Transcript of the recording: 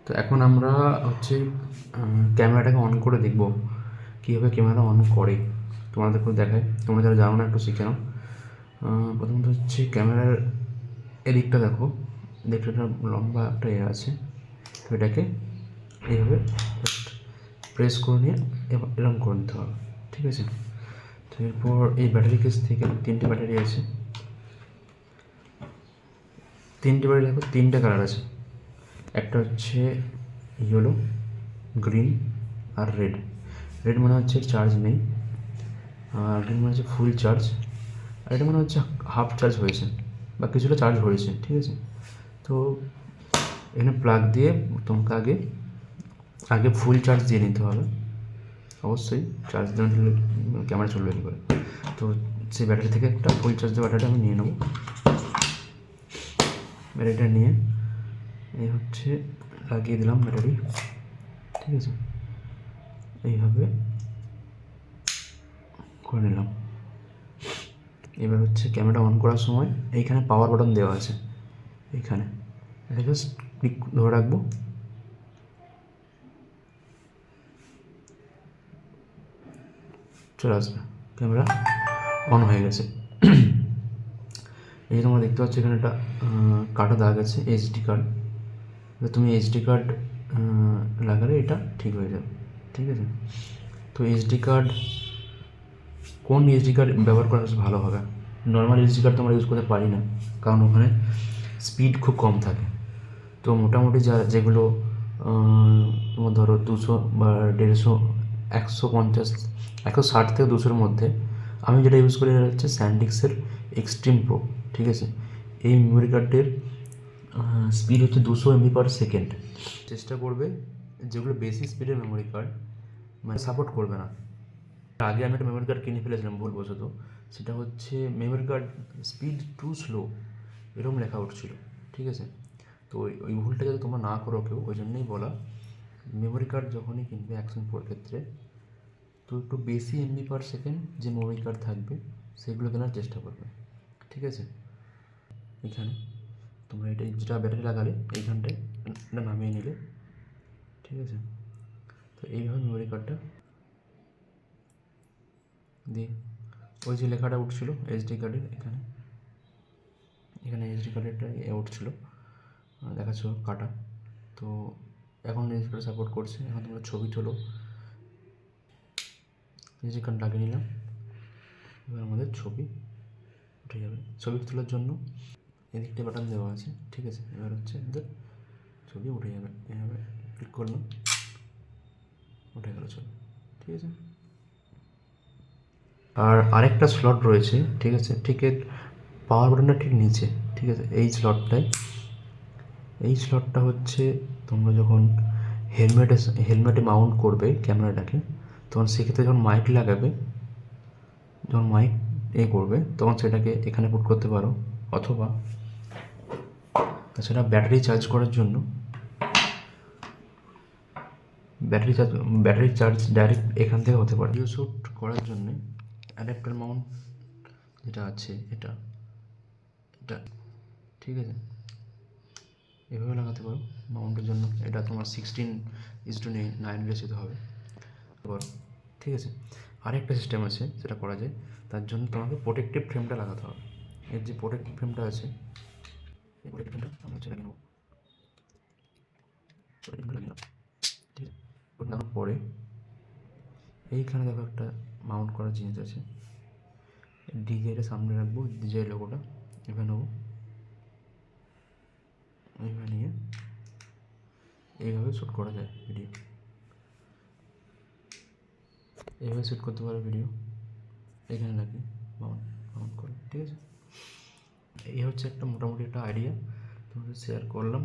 তো এখন আমরা হচ্ছে ক্যামেরাটাকে অন করে দেখব কীভাবে ক্যামেরা অন করে। তোমাদেরকেও দেখায়, তোমরা যারা জানো না একটু শিখে নাও। প্রথমত হচ্ছে ক্যামেরার এদিকটা দেখো, দেখতে একটা লম্বা একটা আছে, তো এটাকে এইভাবে প্রেস করে নিয়ে এরকম করে নিতে হবে, ঠিক আছে। তো এরপর এই ব্যাটারি কেস থেকে 3টে ব্যাটারি আছে, 3টে ব্যাটারি দেখো, 3টে কালার আছে। একটা হচ্ছে ইয়েলো, গ্রিন আর রেড। রেড মনে হচ্ছে চার্জ নেই, আর গ্রিন মনে হচ্ছে ফুল চার্জ, আর এটা মনে হচ্ছে হাফ চার্জ হয়েছে বা কিছুটা চার্জ হয়েছে, ঠিক আছে। তো এখানে প্লাগ দিয়ে তোমাকে আগে ফুল চার্জ দিয়ে নিতে হবে, অবশ্যই চার্জ দেওয়া নিলে ক্যামেরা চলবে কী করে। তো সেই ব্যাটারি থেকে একটা ফুল চার্জ দেওয়া ব্যাটারিটা আমি নিয়ে নেবো। ব্যাটারিটা নিয়ে এই হচ্ছে লাগিয়ে দিলাম ব্যাটারি, ঠিক আছে, এইভাবে করে নিলাম। এবার হচ্ছে ক্যামেরা অন করার সময় এইখানে পাওয়ার বাটন দেওয়া আছে, এইখানে এটা জাস্ট ক্লিক ধরে রাখবো, চলে আসবে, ক্যামেরা অন হয়ে গেছে। এই তোমরা দেখতে পাচ্ছ এখানে একটা কাটা দাগ আছে, এইচডি কার্ড। তুমি এইচডি কার্ড লাগালে এটা ঠিক হয়ে যাবে, ঠিক আছে। তো এইচডি কার্ড, কোন এইচডি কার্ড ব্যবহার করা ভালো হবে? নর্মাল এইচডি কার্ড তো আমরা ইউজ করতে পারি না, কারণ ওখানে স্পিড খুব কম থাকে। তো মোটামুটি যেগুলো তোমার ধরো 200 বা 150, 150, 160 থেকে 200-র মধ্যে, আমি যেটা ইউজ করি সেটা হচ্ছে স্যান্ডিক্সের এক্সট্রিম প্রো, ঠিক আছে। এই মেমোরি কার্ডের স্পিড হচ্ছে 200 MB/সেকেন্ড। চেষ্টা করবে যেগুলো বেশি স্পিডের মেমোরি কার্ড মানে সাপোর্ট করবে না। আগে আমি একটা মেমোরি কার্ড কিনে ফেলেছিলাম ভুলবশত, সেটা হচ্ছে memory card speed to slow এরকম লেখা উঠছিল, ঠিক আছে। তো ওই ভুলটা যাতে তোমরা না করো কেউ, ওই জন্যই বলা, মেমোরি কার্ড যখনই কিনবে অ্যাকশন প্রোর ক্ষেত্রে, তো একটু বেশি MB/সেকেন্ড যে মেমোরি কার্ড থাকবে সেগুলো কেনার চেষ্টা করবে, ঠিক আছে। এখানে তোমরা এটা যেটা ব্যাটারি লাগালে এইখানটায় এটা নামিয়ে নিলে, ঠিক আছে। তো এইভাবে মেমোরি কার্ডটা দিয়ে ওই যে লেখাটা উঠছিল এইচডি কার্ডের, এখানে এইচডি কার্ডেরটা উঠছিলো, দেখাচ্ছ কাটা। তো এখন এইচডি কার্ড সাপোর্ট করছে। এখন তোমরা ছবি তোলো, এইচডি কার্ড লাগিয়ে নিলাম, এবার আমাদের ছবি উঠে যাবে। ছবি তোলার জন্য এদিকটা বাটন দেওয়া আছে, ঠিক আছে। এবার হচ্ছে আমাদের ছবি উঠে যাবে, এভাবে ক্লিক করলাম, উঠে গেল ছবি, ঠিক আছে। আর আরেকটা স্লট রয়েছে, ঠিক আছে, ঠিক পাওয়ার বাটনটা ঠিক নিচে, ঠিক আছে। এই স্লটটা হচ্ছে তোমরা যখন হেলমেটে মাউন্ট করবে ক্যামেরাটাকে, তখন সেক্ষেত্রে যখন মাইক লাগাবে, যখন মাইক করবে তখন সেটাকে এখানে পুট করতে পারো, অথবা তাছাড়া ব্যাটারি চার্জ করার জন্য ব্যাটারি চার্জ ডাইরেক্ট এখান থেকে হতে পারে। ভিডিও শ্যুট করার জন্যে অ্যাডাপ্টার মাউন্ট যেটা আছে, এটা ঠিক আছে, এভাবে লাগাতে পারো মাউন্টের জন্য। এটা তোমার 16:9 রেশিওতে হবে, ঠিক আছে। আরেকটা সিস্টেম আছে সেটা করা যায়, তার জন্য তোমাকে প্রোটেক্টিভ ফ্রেমটা লাগাতে হবে। এর যে প্রোটেক্টিভ ফ্রেমটা আছে, এই প্রোটেক্টিভ ফ্রেমটা আমরা হচ্ছে লাগিয়ে নেবো, ঠিক আছে। লাগানোর পরে এইখানে দেখো একটা মাউন্ট করার জিনিস আছে, ডিজেটা সামনে রাখবো, ডিজে লোগোটা এভাবে নেবো, এইভাবে নিয়ে এইভাবে শ্যুট করা যায় ভিডিও, এইভাবে শ্যুট করতে পারো ভিডিও, এখানে লাগিয়ে মাউন্ট করে, ঠিক আছে। এই হচ্ছে একটা মোটামুটি একটা আইডিয়া তোমাদের শেয়ার করলাম।